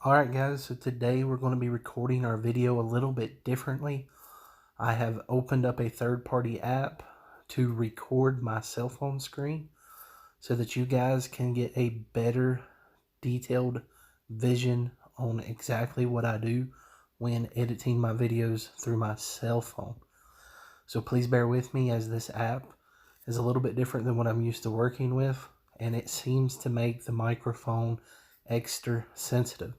Alright guys, so today we're going to be recording our video a little bit differently. I have opened up a third-party app to record my cell phone screen so that you guys can get a better detailed vision on exactly what I do when editing my videos through my cell phone. So please bear with me, as this app is a little bit different than what I'm used to working with, and it seems to make the microphone extra sensitive.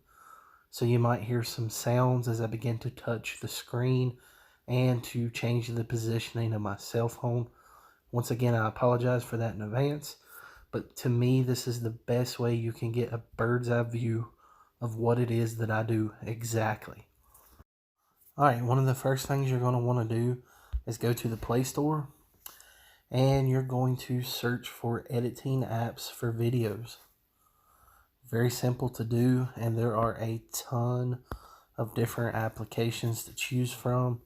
So you might hear some sounds as I begin to touch the screen and to change the positioning of my cell phone. Once again, I apologize for that in advance, but to me, this is the best way you can get a bird's eye view of what it is that I do exactly. Alright, one of the first things you're going to want to do is go to the Play Store, and you're going to search for editing apps for videos. Very simple to do, and there are a ton of different applications to choose from.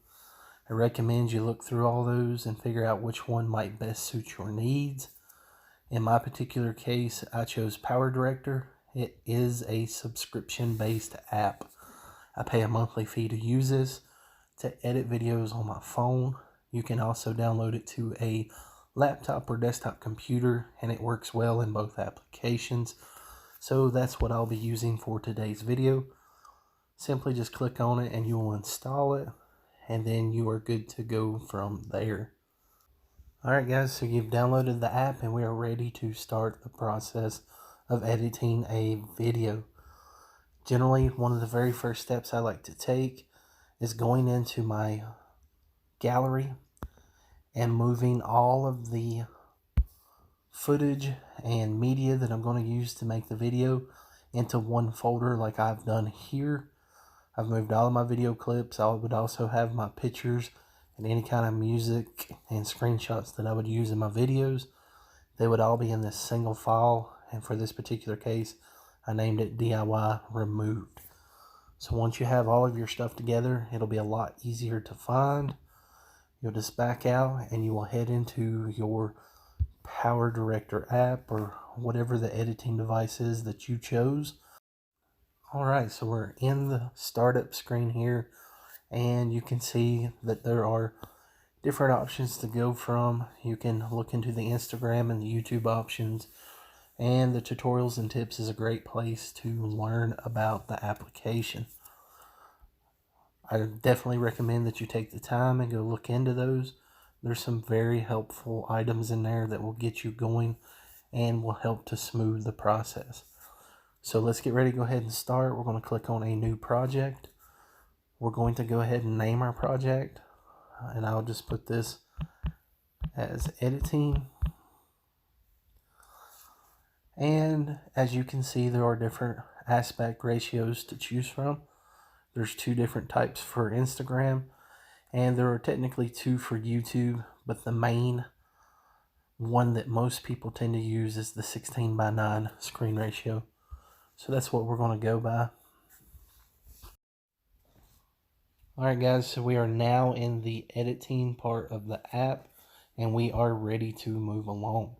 I recommend you look through all those and figure out which one might best suit your needs. In my particular case, I chose Power Director. It is a subscription-based app. I pay a monthly fee to use this to edit videos on my phone. You can also download it to a laptop or desktop computer, and it works well in both applications. So that's what I'll be using for today's video. Simply just click on it and you will install it, and then you are good to go from there. Alright guys, so you've downloaded the app and we are ready to start the process of editing a video. Generally, one of the very first steps I like to take is going into my gallery and moving all of the footage and media that I'm going to use to make the video into one folder like I've done here. I've moved all of my video clips. I would also have my pictures and any kind of music and screenshots that I would use in my videos. They would all be in this single file, and for this particular case, I named it DIY Removed. So once you have all of your stuff together, it'll be a lot easier to find. You'll just back out and you will head into your Power Director app or whatever the editing device is that you chose. Alright, so we're in the startup screen here, and you can see that there are different options to go from. You can look into the Instagram and the YouTube options, and the tutorials and tips is a great place to learn about the application. I definitely recommend that you take the time and go look into those. There's some very helpful items in there that will get you going and will help to smooth the process. So let's get ready to go ahead and start. We're going to click on a new project. We're going to go ahead and name our project, and I'll just put this as editing. And as you can see, there are different aspect ratios to choose from. There's two different types for Instagram, and there are technically two for YouTube, but the main one that most people tend to use is the 16:9 screen ratio. So that's what we're going to go by. Alright guys, so we are now in the editing part of the app, and we are ready to move along.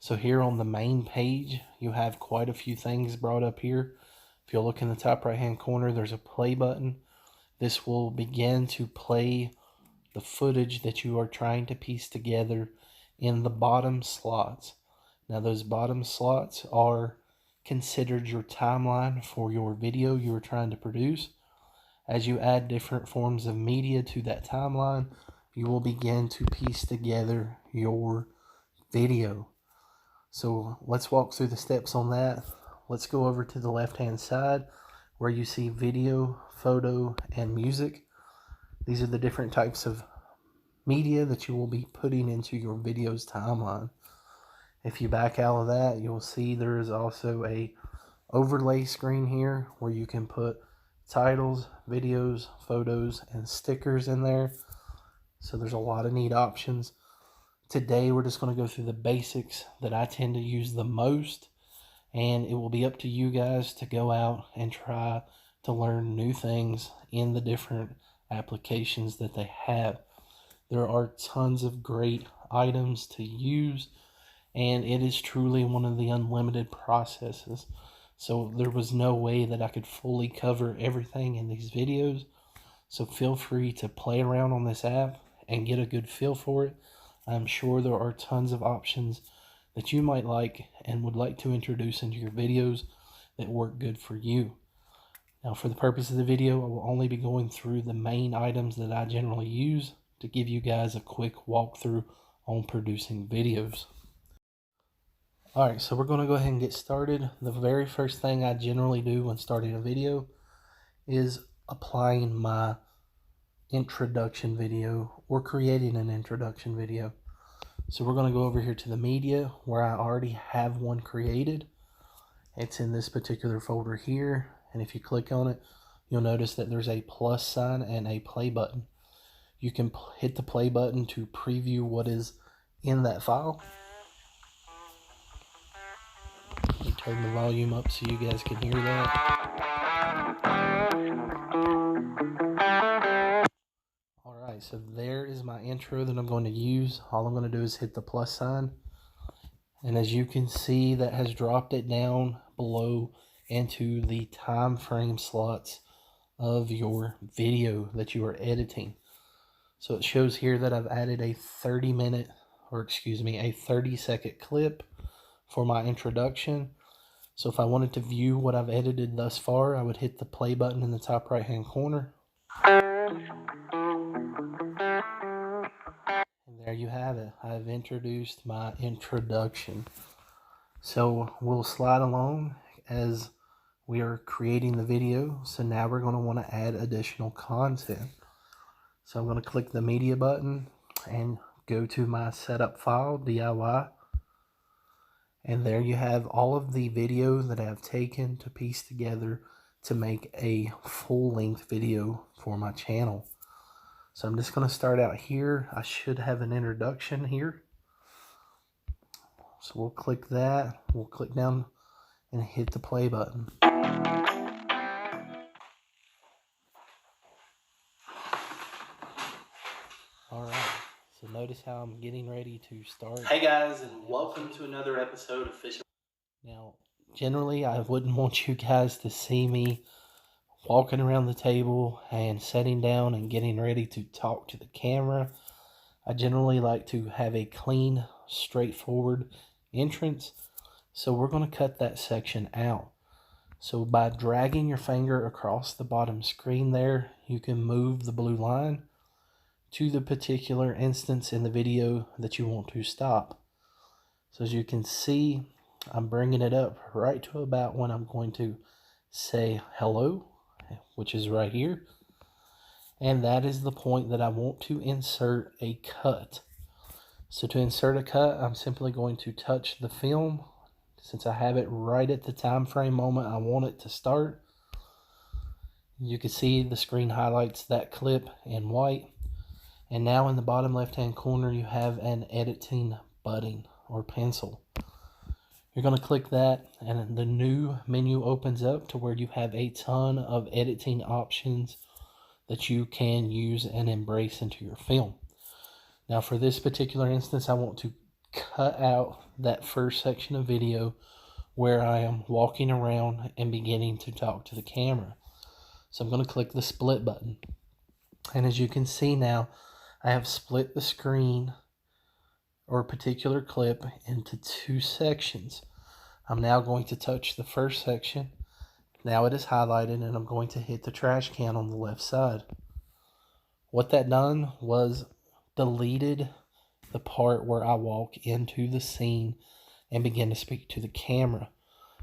So here on the main page, you have quite a few things brought up here. If you'll look in the top right hand corner, there's a play button. This will begin to play the footage that you are trying to piece together in the bottom slots. Now those bottom slots are considered your timeline for your video you are trying to produce. As you add different forms of media to that timeline, you will begin to piece together your video. So let's walk through the steps on that. Let's go over to the left hand side where you see video, photo, and music. These are the different types of media that you will be putting into your video's timeline. If you back out of that, you'll see there is also a overlay screen here where you can put titles, videos, photos, and stickers in there. So there's a lot of neat options. Today we're just going to go through the basics that I tend to use the most, and it will be up to you guys to go out and try to learn new things in the different applications that they have. There are tons of great items to use, and it is truly one of the unlimited processes. So there was no way that I could fully cover everything in these videos. So feel free to play around on this app and get a good feel for it. I'm sure there are tons of options that you might like and would like to introduce into your videos that work good for you. Now, for the purpose of the video, I will only be going through the main items that I generally use to give you guys a quick walkthrough on producing videos. Alright, so we're going to go ahead and get started. The very first thing I generally do when starting a video is applying my introduction video or creating an introduction video. So we're going to go over here to the media where I already have one created. It's in this particular folder here, and if you click on it, you'll notice that there's a plus sign and a play button. You can hit the play button to preview what is in that file. Let me turn the volume up so you guys can hear that. Alright, so there is my intro that I'm going to use. All I'm going to do is hit the plus sign. And as you can see, that has dropped it down below into the time frame slots of your video that you are editing. So it shows here that I've added a 30-second clip for my introduction. So if I wanted to view what I've edited thus far, I would hit the play button in the top right hand corner. And there you have it. I've introduced my introduction. So we'll slide along as we are creating the video. So now we're going to want to add additional content. So I'm going to click the media button and go to my setup file, DIY. And there you have all of the videos that I have taken to piece together to make a full-length video for my channel. So I'm just going to start out here. I should have an introduction here. So we'll click that. We'll click down and hit the play button. Alright, so notice how I'm getting ready to start. Hey guys, and welcome to another episode of Fisherman. Now, generally I wouldn't want you guys to see me walking around the table and sitting down and getting ready to talk to the camera. I generally like to have a clean, straightforward entrance. So we're going to cut that section out. So by dragging your finger across the bottom screen there, you can move the blue line to the particular instance in the video that you want to stop. So as you can see, I'm bringing it up right to about when I'm going to say hello, which is right here. And that is the point that I want to insert a cut. So to insert a cut, I'm simply going to touch the film. Since I have it right at the time frame moment I want it to start, you can see the screen highlights that clip in white. And now in the bottom left hand corner you have an editing button or pencil. You're going to click that and the new menu opens up to where you have a ton of editing options that you can use and embrace into your film. Now for this particular instance, I want to cut out that first section of video where I am walking around and beginning to talk to the camera. So I'm going to click the split button. And as you can see now, I have split the screen or a particular clip into two sections. I'm now going to touch the first section. Now it is highlighted and I'm going to hit the trash can on the left side. What that done was deleted the part where I walk into the scene and begin to speak to the camera.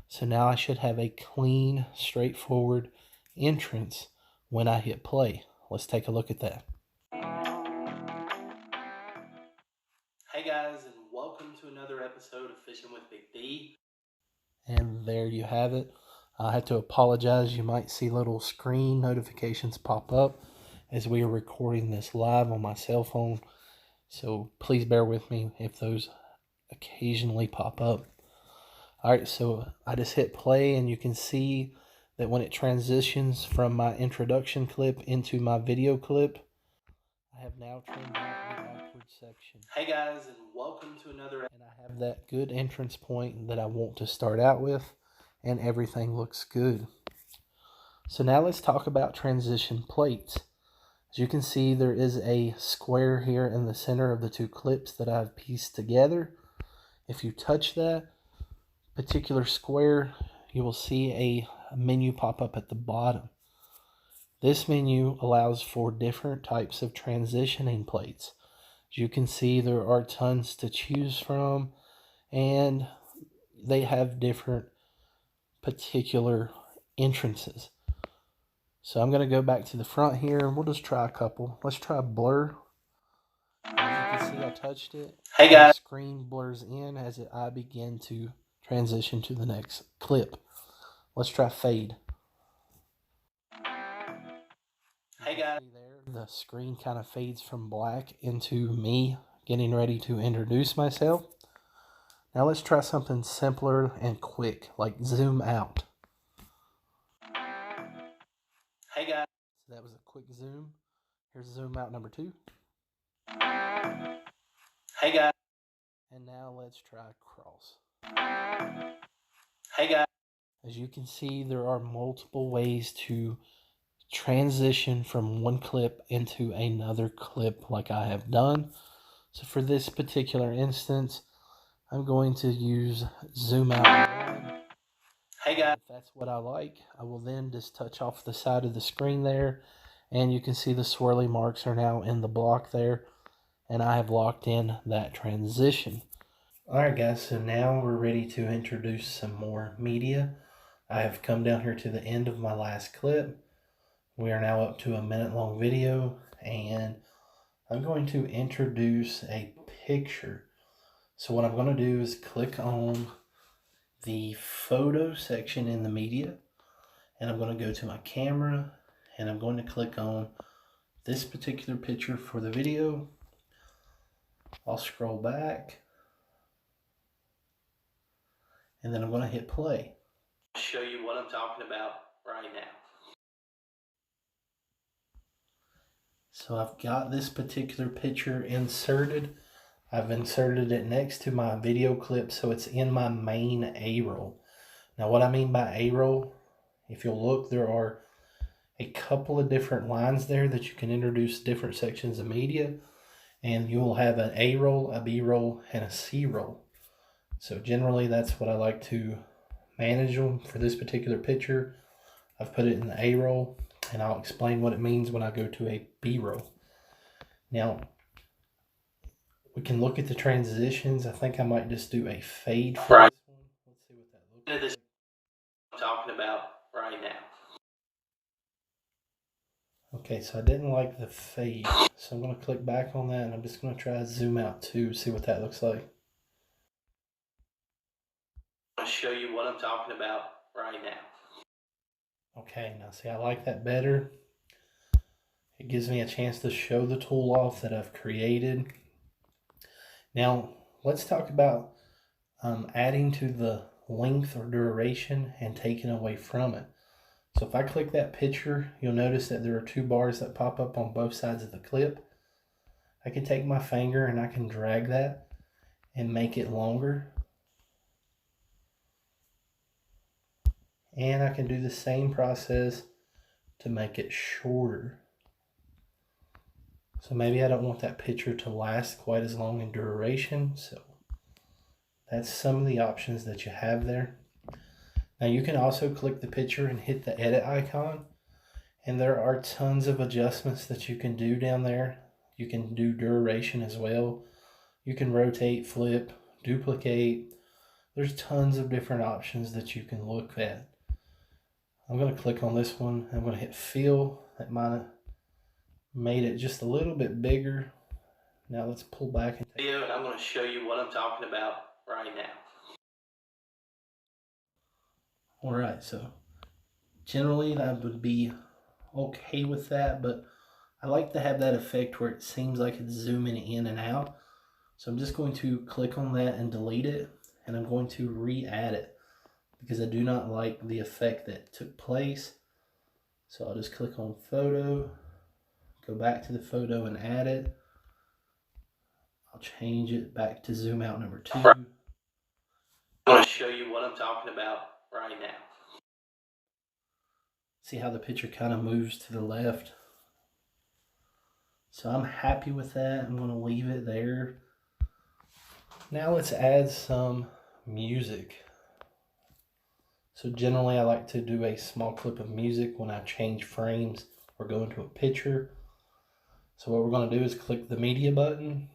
So now I should have a clean, straightforward entrance when I hit play. Let's take a look at that. Hey guys, and welcome to another episode of Fishing with Big D. And there you have it. I had to apologize. You might see little screen notifications pop up as we are recording this live on my cell phone. So please bear with me if those occasionally pop up. All right, so I just hit play and you can see that when it transitions from my introduction clip into my video clip, I have now trimmed out the awkward section. Hey guys, and welcome to another And I have that good entrance point that I want to start out with, and everything looks good. So now let's talk about transition plates. As you can see, there is a square here in the center of the two clips that I've pieced together. If you touch that particular square, you will see a menu pop up at the bottom. This menu allows for different types of transitioning plates. As you can see, there are tons to choose from, and they have different particular entrances. So I'm going to go back to the front here, and we'll just try a couple. Let's try blur. As you can see, I touched it. Hey guys. The screen blurs in as I begin to transition to the next clip. Let's try fade. Hey guys. There, the screen kind of fades from black into me getting ready to introduce myself. Now let's try something simpler and quick, like zoom out. Hey guys. So that was a quick zoom. Here's zoom out number 2. Hey guys. And now let's try cross. Hey guys. As you can see, there are multiple ways to transition from one clip into another clip like I have done. So for this particular instance, I'm going to use zoom out 1. Hey guys. If that's what I like, I will then just touch off the side of the screen there, and you can see the swirly marks are now in the block there, and I have locked in that transition. Alright guys, so now we're ready to introduce some more media. I have come down here to the end of my last clip. We are now up to a minute-long video, and I'm going to introduce a picture. So what I'm going to do is click on the photo section in the media, and I'm going to go to my camera, and I'm going to click on this particular picture for the video. I'll scroll back, and then I'm going to hit play. I'll show you what I'm talking about right now. So I've got this particular picture inserted. I've inserted it next to my video clip, so it's in my main A-roll. Now what I mean by A-roll, if you'll look, there are a couple of different lines there that you can introduce different sections of media, and you will have an A-roll, a B-roll, and a C-roll. So generally that's what I like to manage them. For this particular picture, I've put it in the A-roll, and I'll explain what it means when I go to a B-roll. Now, we can look at the transitions. I think I might just do a fade for this one. Let's see what that looks like. This is what I'm talking about right now. Okay, so I didn't like the fade, so I'm going to click back on that, and I'm just going to try zoom out too, see what that looks like. I'll show you what I'm talking about right now. Okay, now see, I like that better. It gives me a chance to show the tool off that I've created. Now, let's talk about adding to the length or duration and taking away from it. So if I click that picture, you'll notice that there are 2 bars that pop up on both sides of the clip. I can take my finger and I can drag that and make it longer. And I can do the same process to make it shorter. So maybe I don't want that picture to last quite as long in duration. So that's some of the options that you have there. Now you can also click the picture and hit the edit icon. And there are tons of adjustments that you can do down there. You can do duration as well. You can rotate, flip, duplicate. There's tons of different options that you can look at. I'm going to click on this one. I'm going to hit fill. That might have made it just a little bit bigger. Now let's pull back and video, and I'm going to show you what I'm talking about right now. Alright, so generally I would be okay with that, but I like to have that effect where it seems like it's zooming in and out. So I'm just going to click on that and delete it, and I'm going to re-add it because I do not like the effect that took place. So I'll just click on photo, go back to the photo and add it. I'll change it back to zoom out number 2. I'm going to show you what I'm talking about right now. See how the picture kind of moves to the left. So I'm happy with that. I'm going to leave it there. Now let's add some music. So generally I like to do a small clip of music when I change frames or go into a picture. So what we're going to do is click the media button,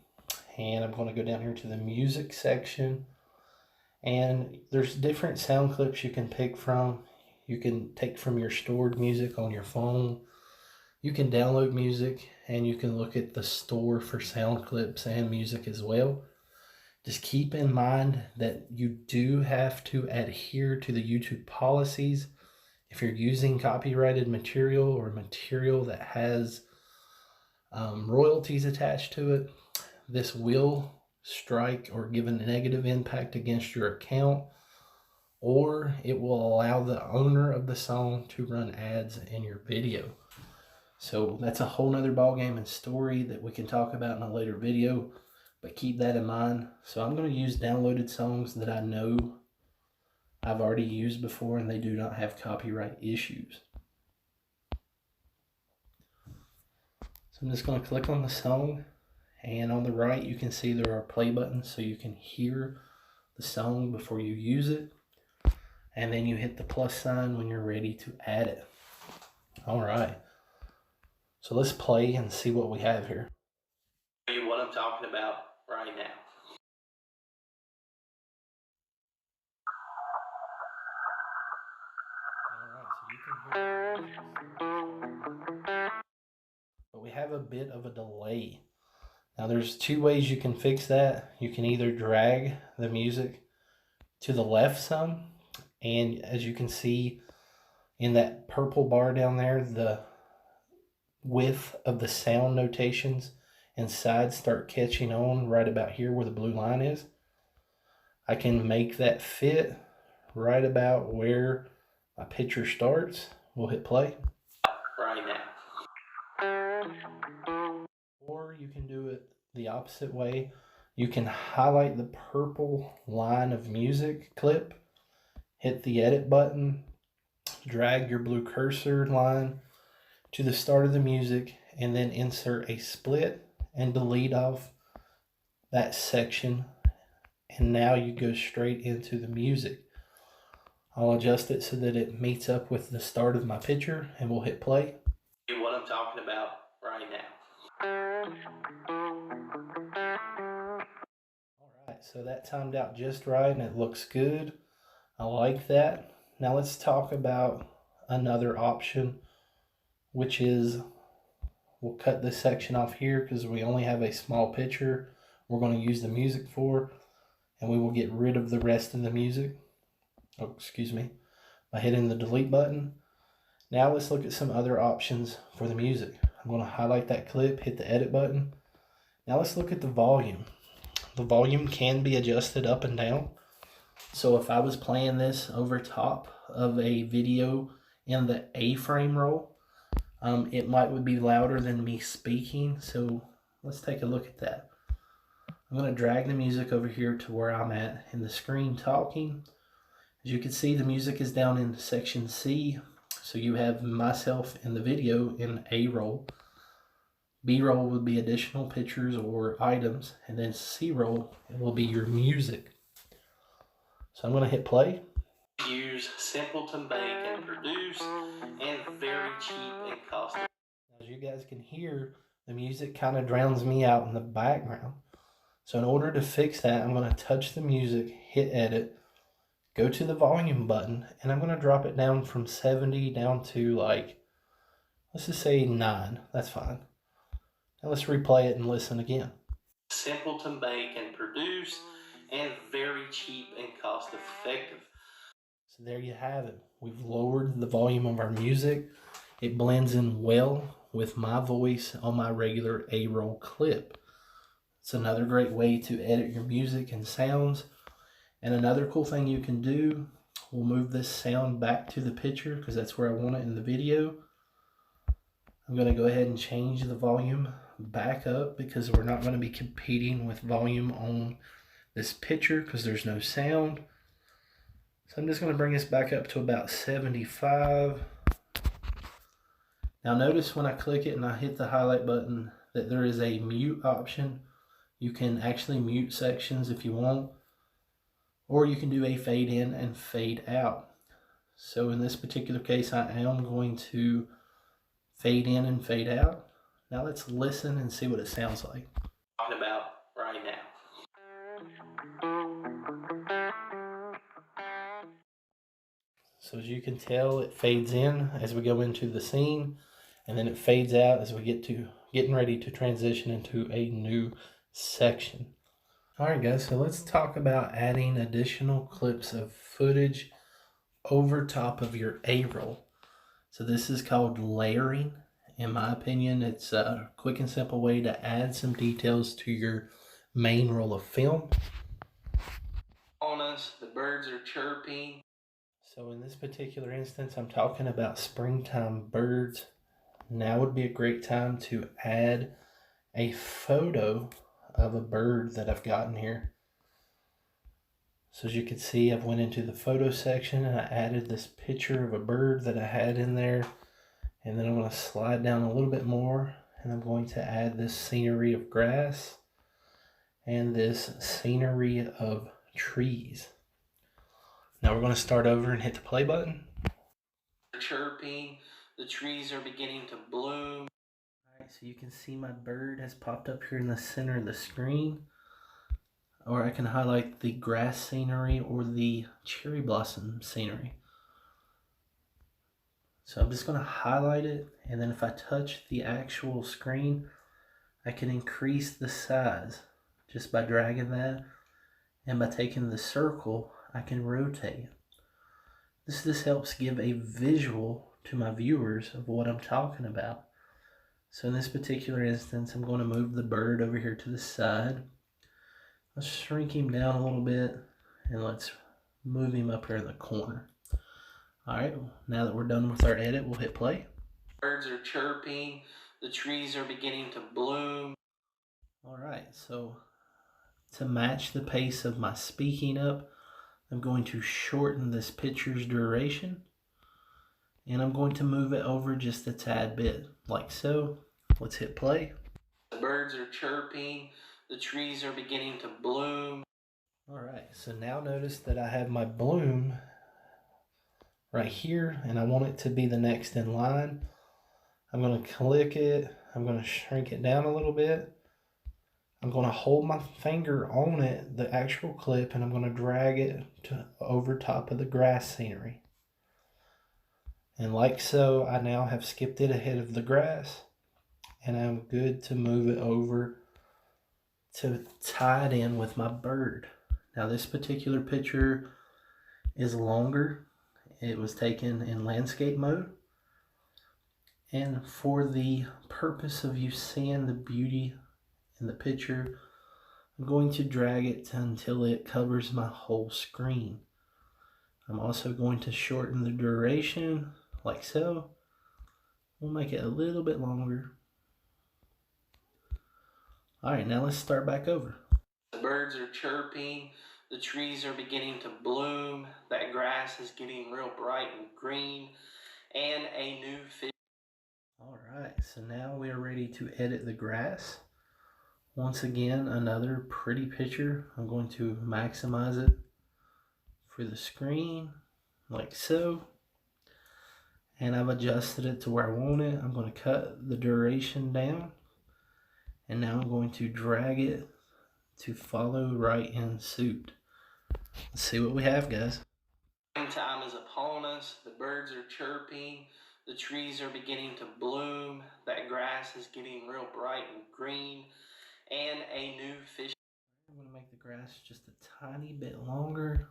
and I'm going to go down here to the music section, and there's different sound clips you can pick from. You can take from your stored music on your phone. You can download music, and you can look at the store for sound clips and music as well. Just keep in mind that you do have to adhere to the YouTube policies. If you're using copyrighted material or material that has royalties attached to it, this will strike or give a negative impact against your account, or it will allow the owner of the song to run ads in your video. So that's a whole nother ballgame and story that we can talk about in a later video, but keep that in mind. So I'm going to use downloaded songs that I know I've already used before and they do not have copyright issues. So I'm just going to click on the song, and on the right you can see there are play buttons so you can hear the song before you use it, and then you hit the plus sign when you're ready to add it. Alright, so let's play and see what we have here. Show you what I'm talking about right now. Alright, so you can hear, but we have a bit of a delay. Now there's two ways you can fix that. You can either drag the music to the left some, and as you can see in that purple bar down there, the width of the sound notations and sides start catching on right about here where the blue line is. I can make that fit right about where my picture starts. We'll hit play. Right now. Or you can do it the opposite way. You can highlight the purple line of music clip, hit the edit button, drag your blue cursor line to the start of the music, and then insert a split and delete off that section, and now you go straight into the music. I'll adjust it so that it meets up with the start of my picture, and we'll hit play. What I'm talking about right now. Alright, so that timed out just right and it looks good. I like that. Now let's talk about another option, which is we'll cut this section off here because we only have a small picture we're going to use the music for, and we will get rid of the rest of the music. Oh, excuse me, by hitting the delete button. Now let's look at some other options for the music. I'm going to highlight that clip, hit the edit button. Now let's look at the volume. The volume can be adjusted up and down. So if I was playing this over top of a video in the A-frame roll, it might be louder than me speaking. So let's take a look at that. I'm going to drag the music over here to where I'm at in the screen talking. As you can see, the music is down in section C. So you have myself in the video in A roll. B roll would be additional pictures or items, and then C roll, it will be your music. So I'm going to hit play. Use simple to make and produce, and very cheap and costly. As you guys can hear, the music kind of drowns me out in the background. So in order to fix that, I'm going to touch the music, hit edit, go to the volume button, and I'm going to drop it down from 70 down to let's just say 9. That's fine. Now let's replay it and listen again. simple to make and produce, and very cheap and cost effective. So there you have it. We've lowered the volume of our music. It blends in well with my voice on my regular A-roll clip. It's another great way to edit your music and sounds. And another cool thing you can do, we'll move this sound back to the picture because that's where I want it in the video. I'm going to go ahead and change the volume back up because we're not going to be competing with volume on this picture because there's no sound. So I'm just going to bring this back up to about 75. Now notice when I click it and I hit the highlight button that there is a mute option. You can actually mute sections if you want, or you can do a fade in and fade out. So in this particular case, I am going to fade in and fade out. Now let's listen and see what it sounds like. Talking about right now. So as you can tell, it fades in as we go into the scene, and then it fades out as we getting ready to transition into a new section. All right, guys, so let's talk about adding additional clips of footage over top of your A-roll. So this is called layering. In my opinion, it's a quick and simple way to add some details to your main roll of film. On us, the birds are chirping. So in this particular instance, I'm talking about springtime birds. Now would be a great time to add a photo of a bird that I've gotten here. So as you can see, I've went into the photo section and I added this picture of a bird that I had in there. And then I'm going to slide down a little bit more and I'm going to add this scenery of grass and this scenery of trees. Now we're going to start over and hit the play button. Chirping, the trees are beginning to bloom. Alright, so you can see my bird has popped up here in the center of the screen. Or I can highlight the grass scenery or the cherry blossom scenery. So I'm just going to highlight it, and then if I touch the actual screen, I can increase the size just by dragging that, and by taking the circle, I can rotate. This helps give a visual to my viewers of what I'm talking about. So in this particular instance, I'm going to move the bird over here to the side. Let's shrink him down a little bit, and let's move him up here in the corner. Alright, now that we're done with our edit, we'll hit play. Birds are chirping, the trees are beginning to bloom. Alright, so to match the pace of my speaking up, I'm going to shorten this picture's duration, and I'm going to move it over just a tad bit, like so. Let's hit play. The birds are chirping, the trees are beginning to bloom. Alright, so now notice that I have my bloom right here, and I want it to be the next in line. I'm going to click it, I'm going to shrink it down a little bit. I'm going to hold my finger on it, the actual clip, and I'm going to drag it over top of the grass scenery. And like so, I now have skipped it ahead of the grass, and I'm good to move it over to tie it in with my bird. Now this particular picture is longer. It was taken in landscape mode. And for the purpose of you seeing the beauty in the picture, I'm going to drag it until it covers my whole screen. I'm also going to shorten the duration, like so. We'll make it a little bit longer. Alright, now let's start back over. The birds are chirping, the trees are beginning to bloom, that grass is getting real bright and green, and a new fish. Alright, so now we are ready to edit the grass. Once again, another pretty picture. I'm going to maximize it for the screen, like so. And I've adjusted it to where I want it. I'm going to cut the duration down. And now I'm going to drag it to follow right in suit. Let's see what we have, guys. Springtime is upon us, the birds are chirping, the trees are beginning to bloom, that grass is getting real bright and green, and a new fish. grass just a tiny bit longer.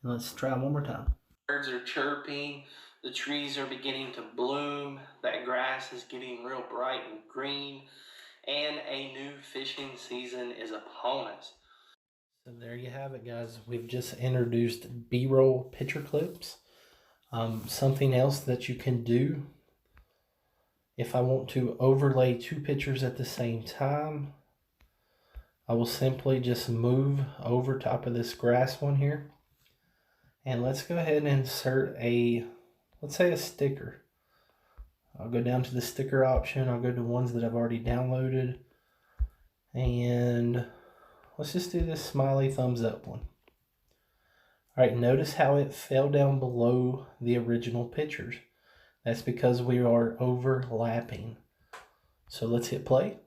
And let's try one more time. Birds are chirping, the trees are beginning to bloom, that grass is getting real bright and green, and a new fishing season is upon us. So there you have it, guys. We've just introduced B-roll picture clips. Something else that you can do, if I want to overlay two pictures at the same time, I will simply just move over top of this grass one here. And let's go ahead and insert let's say a sticker. I'll go down to the sticker option. I'll go to ones that I've already downloaded. And let's just do this smiley thumbs up one. All right, notice how it fell down below the original pictures. That's because we are overlapping. So let's hit play.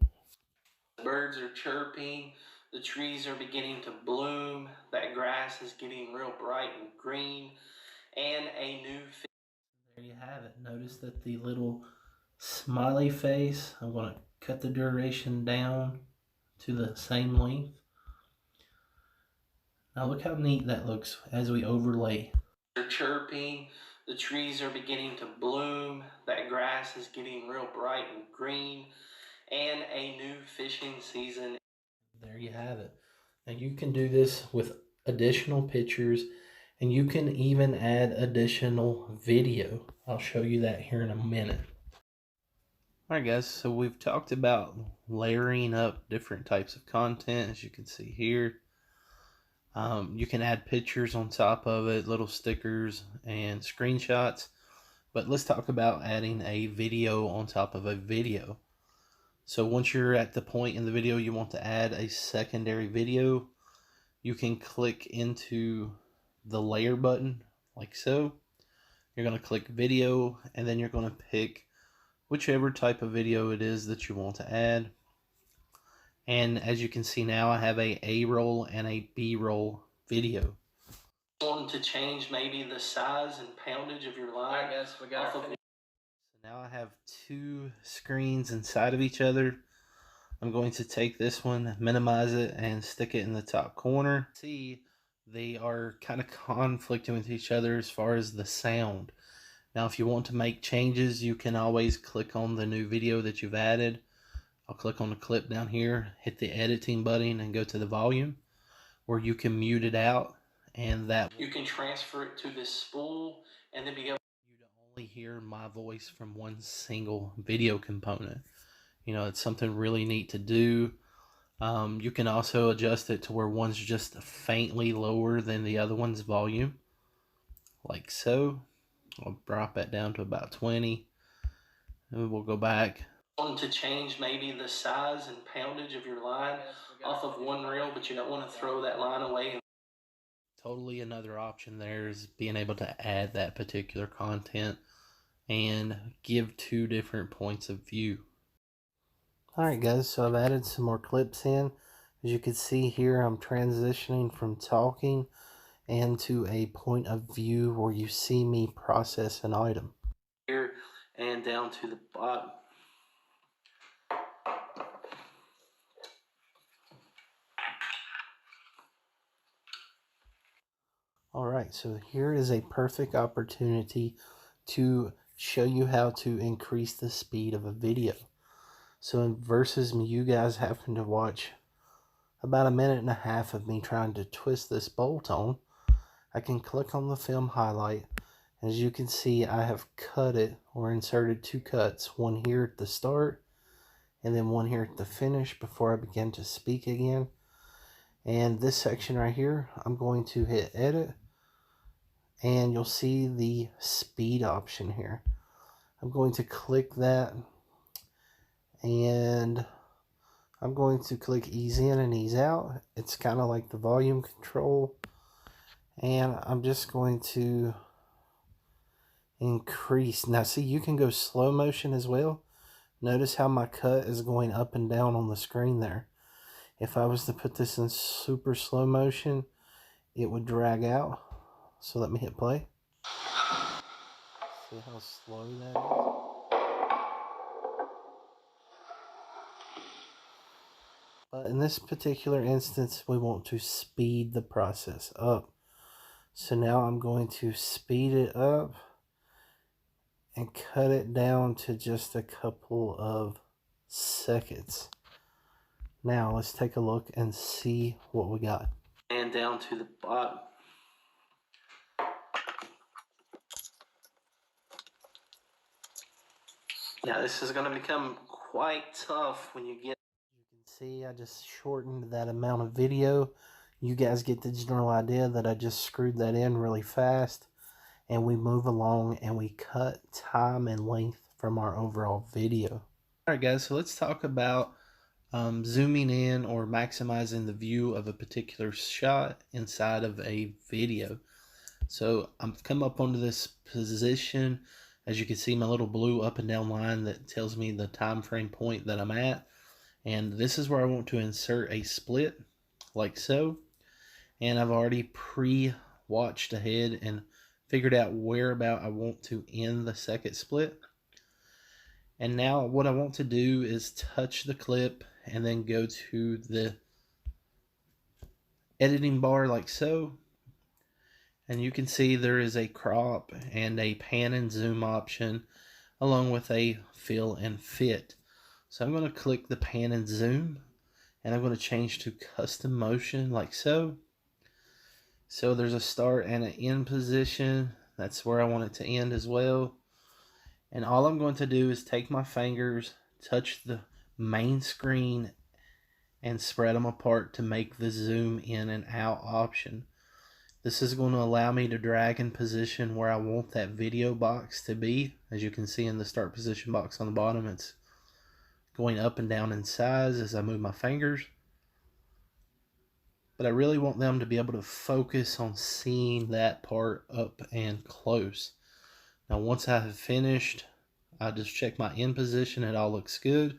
Birds are chirping, the trees are beginning to bloom, that grass is getting real bright and green, and a new There you have it. Notice that the little smiley face, I'm going to cut the duration down to the same length. Now look how neat that looks as we overlay. They're chirping, the trees are beginning to bloom, that grass is getting real bright and green, and a new fishing season. There you have it. And you can do this with additional pictures, and you can even add additional video. I'll show you that here in a minute. Alright guys, so we've talked about layering up different types of content, as you can see here. You can add pictures on top of it, little stickers and screenshots. But let's talk about adding a video on top of a video. So once you're at the point in the video you want to add a secondary video, you can click into the layer button like so. You're going to click video, and then you're going to pick whichever type of video it is that you want to add. And as you can see now, I have a A-roll and a B-roll video. Want to change maybe the size and poundage of your line. Alright guys, we got our finish. So now I have two screens inside of each other. I'm going to take this one, minimize it, and stick it in the top corner. See, they are kind of conflicting with each other as far as the sound. Now, if you want to make changes, you can always click on the new video that you've added. I'll click on the clip down here, hit the editing button, and go to the volume, where you can mute it out, and that you can transfer it to this spool, and then be able you to only hear my voice from one single video component. You know, it's something really neat to do. You can also adjust it to where one's just faintly lower than the other one's volume, like so. I'll drop that down to about 20, and we'll go back. Want to change maybe the size and poundage of your line off of one reel, but you don't want to throw that line away. Totally another option there is being able to add that particular content and give two different points of view. Alright guys, so I've added some more clips in. As you can see here, I'm transitioning from talking and to a point of view where you see me process an item. Here and down to the bottom. Alright, so here is a perfect opportunity to show you how to increase the speed of a video. So versus you guys having to watch about a minute and a half of me trying to twist this bolt on, I can click on the film highlight. As you can see, I have cut it or inserted two cuts, one here at the start and then one here at the finish before I begin to speak again. And this section right here, I'm going to hit edit, and you'll see the speed option here. I'm going to click that, and I'm going to click ease in and ease out. It's kind of like the volume control, and I'm just going to increase. Now see, you can go slow motion as well. Notice how my cut is going up and down on the screen there. If I was to put this in super slow motion, it would drag out. So let me hit play. See how slow that is? But in this particular instance, we want to speed the process up. So now I'm going to speed it up and cut it down to just a couple of seconds. Now let's take a look and see what we got. And down to the bottom. Now this is going to become quite tough when you get. You can see I just shortened that amount of video. You guys get the general idea that I just screwed that in really fast, and we move along and we cut time and length from our overall video. Alright guys, so let's talk about zooming in or maximizing the view of a particular shot inside of a video. So I've come up onto this position. As you can see, my little blue up and down line that tells me the time frame point that I'm at. And this is where I want to insert a split, like so. And I've already pre-watched ahead and figured out where about I want to end the second split. And now what I want to do is touch the clip and then go to the editing bar like so. And you can see there is a crop and a pan and zoom option along with a fill and fit. So I'm going to click the pan and zoom and I'm going to change to custom motion like so. So there's a start and an end position. That's where I want it to end as well. And all I'm going to do is take my fingers, touch the main screen, and spread them apart to make the zoom in and out option. This is going to allow me to drag and position where I want that video box to be. As you can see in the start position box on the bottom, it's going up and down in size as I move my fingers. But I really want them to be able to focus on seeing that part up and close. Now once I have finished, I just check my end position, it all looks good,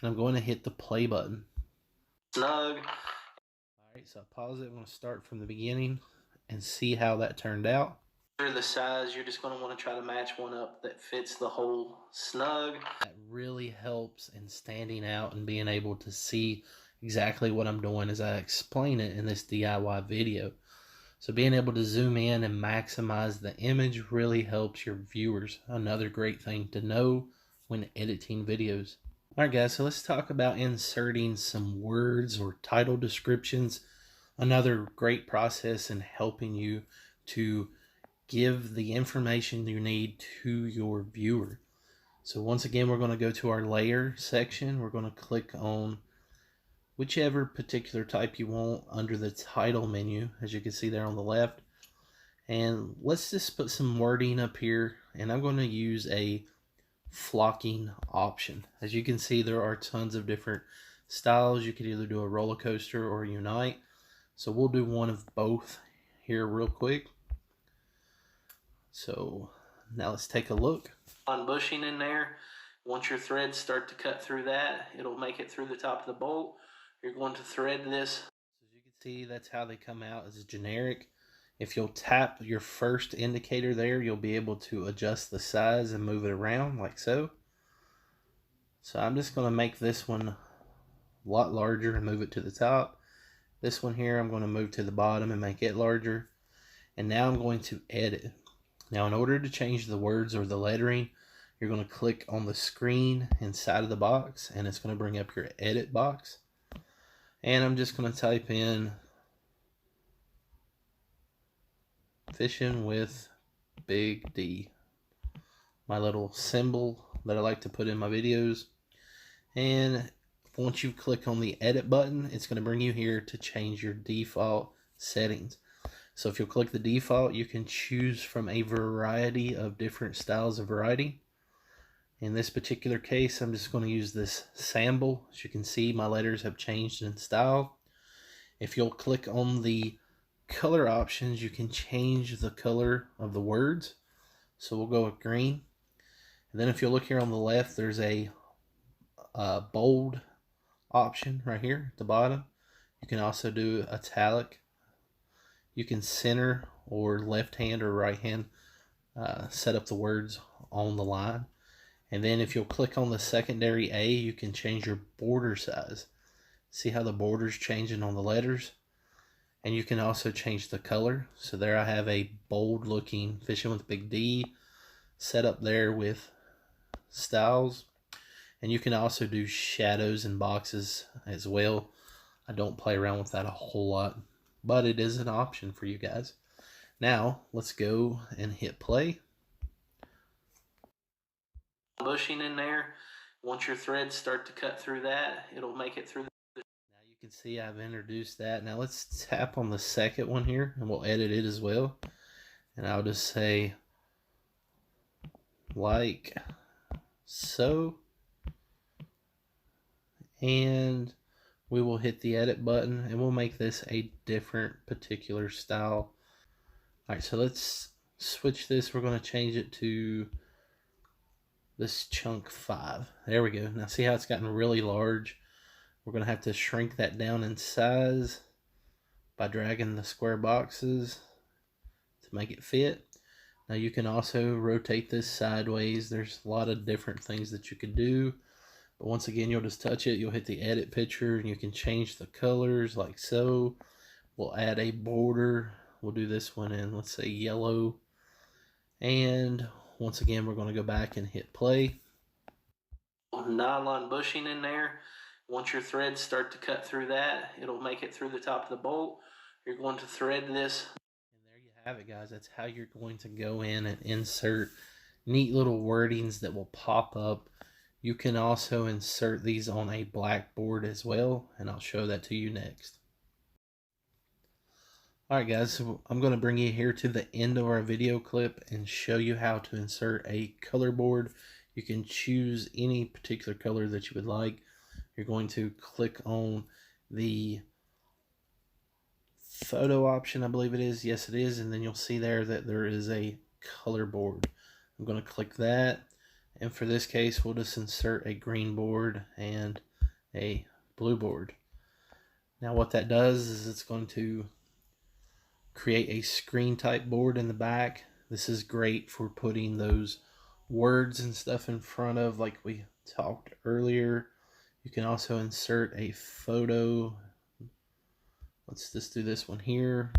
and I'm going to hit the play button. Snug. Alright, so I pause it. I'm going to start from the beginning and see how that turned out. For the size, you're just going to want to try to match one up that fits the whole snug. That really helps in standing out and being able to see exactly what I'm doing as I explain it in this DIY video. So being able to zoom in and maximize the image really helps your viewers. Another great thing to know when editing videos. Alright guys, so let's talk about inserting some words or title descriptions. Another great process in helping you to give the information you need to your viewer. So once again, we're going to go to our layer section. We're going to click on whichever particular type you want under the title menu, as you can see there on the left. And let's just put some wording up here, and I'm going to use a flocking option. As you can see, there are tons of different styles. You could either do a roller coaster or unite. So we'll do one of both here real quick. So now let's take a look. On bushing in there, once your threads start to cut through that, it'll make it through the top of the bolt. You're going to thread this. As you can see, that's how they come out as generic. If you'll tap your first indicator there, you'll be able to adjust the size and move it around like so. So I'm just going to make this one a lot larger and move it to the top. This one here, I'm going to move to the bottom and make it larger. And now I'm going to edit. Now in order to change the words or the lettering, you're going to click on the screen inside of the box, and it's going to bring up your edit box. And I'm just going to type in fishing with Big D, my little symbol that I like to put in my videos. And once you click on the edit button, it's going to bring you here to change your default settings. So if you'll click the default, you can choose from a variety of different styles of variety. In this particular case, I'm just going to use this sample. As you can see, my letters have changed in style. If you'll click on the color options, you can change the color of the words. So we'll go with green. And then if you'll look here on the left, there's a bold option right here at the bottom. You can also do italic. You can center or left hand or right hand set up the words on the line. And then if you'll click on the secondary A, you can change your border size. See how the border's changing on the letters? And you can also change the color. So there I have a bold looking fishing with big D set up there with styles. And you can also do shadows and boxes as well. I don't play around with that a whole lot, but it is an option for you guys. Now let's go and hit play. Bushing in there. Once your threads start to cut through that, it'll make it through. Now you can see I've introduced that. Now let's tap on the second one here and we'll edit it as well. And I'll just say like so. And we will hit the edit button and we'll make this a different particular style. All right, so let's switch this. We're going to change it to this chunk 5. There we go. Now see how it's gotten really large? We're going to have to shrink that down in size by dragging the square boxes to make it fit. Now you can also rotate this sideways. There's a lot of different things that you could do. But once again, you'll just touch it. You'll hit the edit picture and you can change the colors like so. We'll add a border. We'll do this one in, let's say, yellow. And once again, we're going to go back and hit play. Nylon bushing in there. Once your threads start to cut through that, it'll make it through the top of the bolt. You're going to thread this. And there you have it, guys. That's how you're going to go in and insert neat little wordings that will pop up. You can also insert these on a blackboard as well, and I'll show that to you next. Alright guys, so I'm going to bring you here to the end of our video clip and show you how to insert a color board. You can choose any particular color that you would like. You're going to click on the photo option, I believe it is. Yes, it is. And then you'll see there that there is a color board. I'm going to click that. And for this case, we'll just insert a green board and a blue board. Now what that does is it's going to create a screen type board in the back. This is great for putting those words and stuff in front of, like we talked earlier. You can also insert a photo. Let's just do this one here.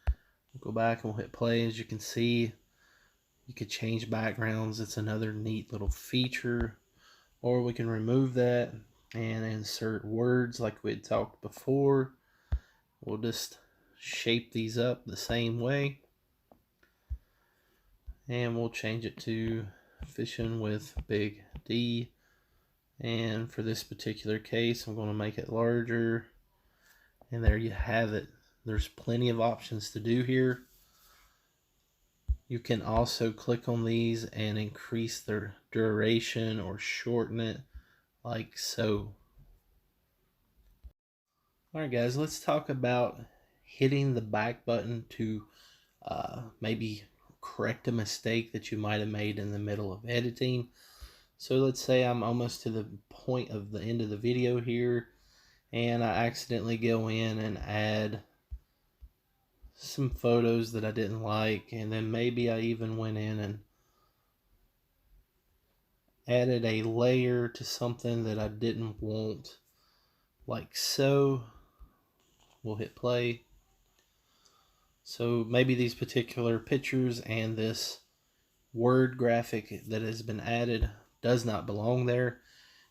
We'll go back and we'll hit play. As you can see, you could change backgrounds. It's another neat little feature. Or we can remove that and insert words like we had talked before. We'll just shape these up the same way. And we'll change it to fishing with big D. And for this particular case, I'm going to make it larger. And there you have it. There's plenty of options to do here. You can also click on these and increase their duration or shorten it like so. Alright guys, let's talk about hitting the back button to maybe correct a mistake that you might have made in the middle of editing. So let's say I'm almost to the point of the end of the video here and I accidentally go in and add some photos that I didn't like, and then maybe I even went in and added a layer to something that I didn't want, like so. We'll hit play. So maybe these particular pictures and this word graphic that has been added does not belong there.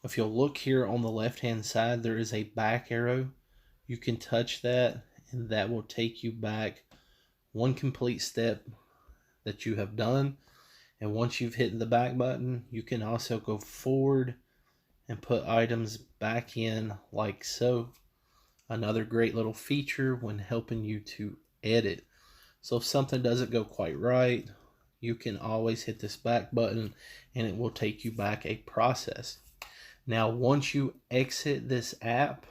If you'll look here on the left hand side, there is a back arrow. You can touch that and that will take you back one complete step that you have done. And once you've hit the back button, you can also go forward and put items back in like so. Another great little feature when helping you to edit. So if something doesn't go quite right, you can always hit this back button and it will take you back a process. Now once you exit this app,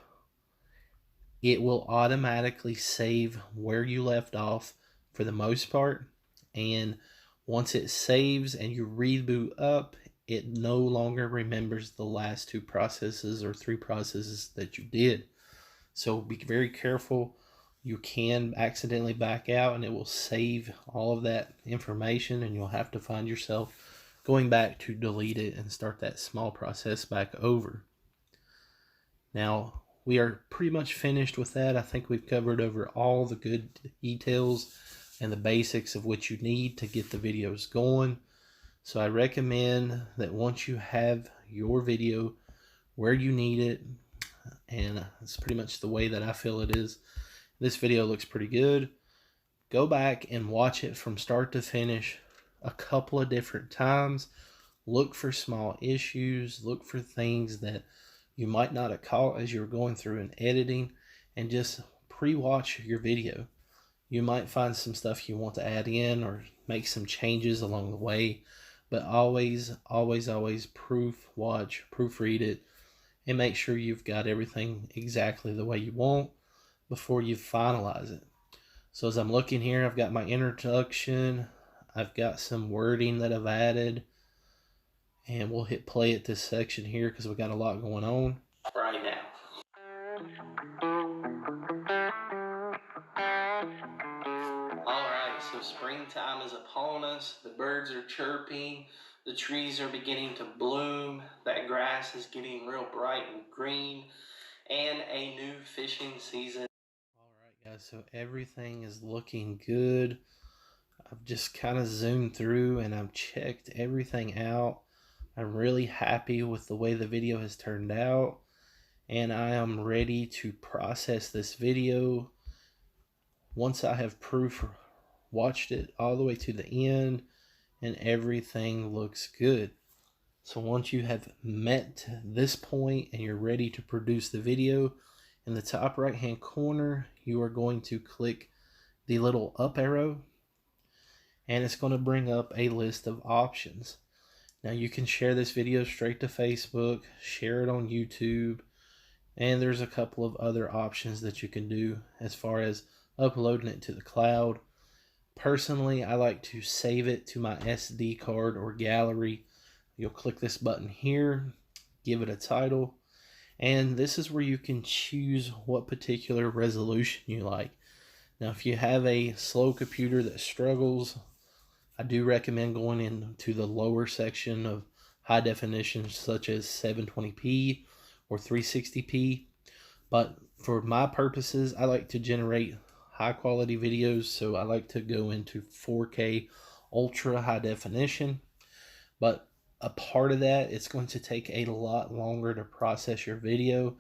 it will automatically save where you left off for the most part. And once it saves and you reboot up, it no longer remembers the last 2 processes or 3 processes that you did. So be very careful. You can accidentally back out and it will save all of that information and you'll have to find yourself going back to delete it and start that small process back over. Now, we are pretty much finished with that. I think we've covered over all the good details and the basics of what you need to get the videos going. So I recommend that once you have your video where you need it, and it's pretty much the way that I feel it is, this video looks pretty good. Go back and watch it from start to finish a couple of different times. Look for small issues, look for things that you might not have caught as you're going through and editing, and just pre-watch your video. You might find some stuff you want to add in or make some changes along the way, but always proofread it, and make sure you've got everything exactly the way you want before you finalize it. So as I'm looking here, I've got my introduction, I've got some wording that I've added, and we'll hit play at this section here because we got a lot going on right now. Alright, so springtime is upon us. The birds are chirping. The trees are beginning to bloom. That grass is getting real bright and green. And a new fishing season. Alright guys, so everything is looking good. I've just kind of zoomed through and I've checked everything out. I'm really happy with the way the video has turned out, and I am ready to process this video. Once I have watched it all the way to the end and everything looks good. So once you have met this point and you're ready to produce the video, in the top right hand corner you are going to click the little up arrow, and it's going to bring up a list of options. Now you can share this video straight to Facebook, share it on YouTube, and there's a couple of other options that you can do as far as uploading it to the cloud. Personally, I like to save it to my SD card or gallery. You'll click this button here, give it a title, and this is where you can choose what particular resolution you like. Now if you have a slow computer that struggles, I do recommend going into the lower section of high definition such as 720p or 360p. But for my purposes, I like to generate high quality videos, so I like to go into 4K ultra high definition. But a part of that, it's going to take a lot longer to process your video,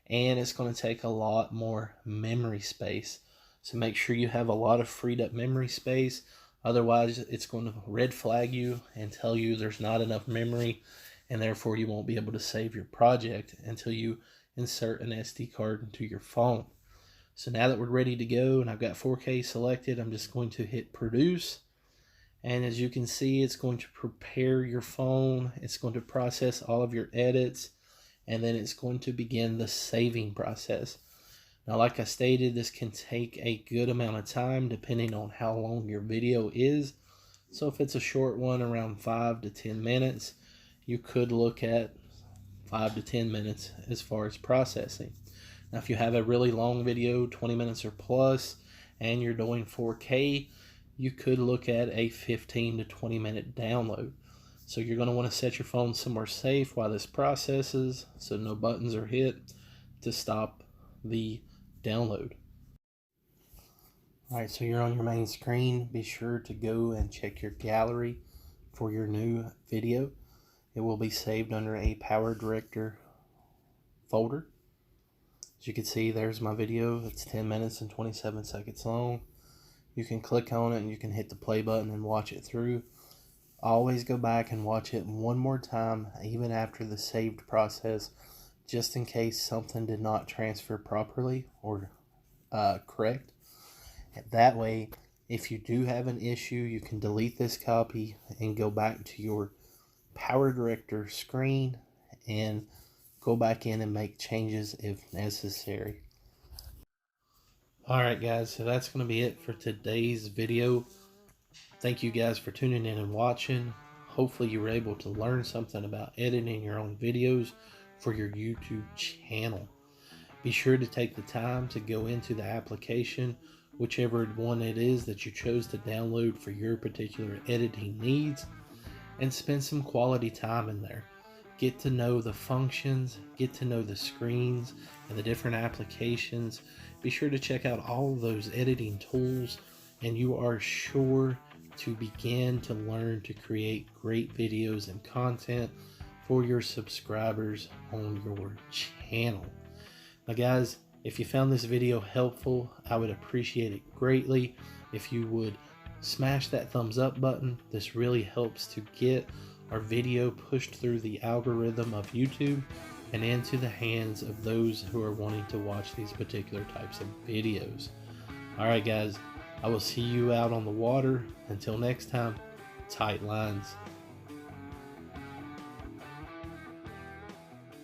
and it's going to take a lot more memory space. So make sure you have a lot of freed up memory space. Otherwise, it's going to red flag you and tell you there's not enough memory, and therefore you won't be able to save your project until you insert an SD card into your phone. So now that we're ready to go and I've got 4K selected, I'm just going to hit produce. And as you can see, it's going to prepare your phone. It's going to process all of your edits, and then it's going to begin the saving process. Now, like I stated, this can take a good amount of time depending on how long your video is. So if it's a short one, around 5 to 10 minutes, you could look at 5 to 10 minutes as far as processing. Now, if you have a really long video, 20 minutes or plus, and you're doing 4K, you could look at a 15 to 20 minute download. So you're going to want to set your phone somewhere safe while this processes, so no buttons are hit to stop the download. Alright, so you're on your main screen. Be sure to go and check your gallery for your new video. It will be saved under a Power Director folder. As you can see, there's my video. It's 10 minutes and 27 seconds long. You can click on it and you can hit the play button and watch it through. Always go back and watch it one more time, even after the saved process, just in case something did not transfer properly or correct. That way, if you do have an issue, you can delete this copy and go back to your Power Director screen and go back in and make changes if necessary. Alright guys, so that's going to be it for today's video. Thank you guys for tuning in and watching. Hopefully you were able to learn something about editing your own videos for your YouTube channel. Be sure to take the time to go into the application, whichever one it is that you chose to download for your particular editing needs, and spend some quality time in there. get to know the functions, get to know the screens and the different applications. Be sure to check out all of those editing tools, and you are sure to begin to learn to create great videos and content for your subscribers on your channel. Now guys, if you found this video helpful, I would appreciate it greatly if you would smash that thumbs up button. This really helps to get our video pushed through the algorithm of YouTube and into the hands of those who are wanting to watch these particular types of videos. Alright guys, I will see you out on the water. Until next time, tight lines.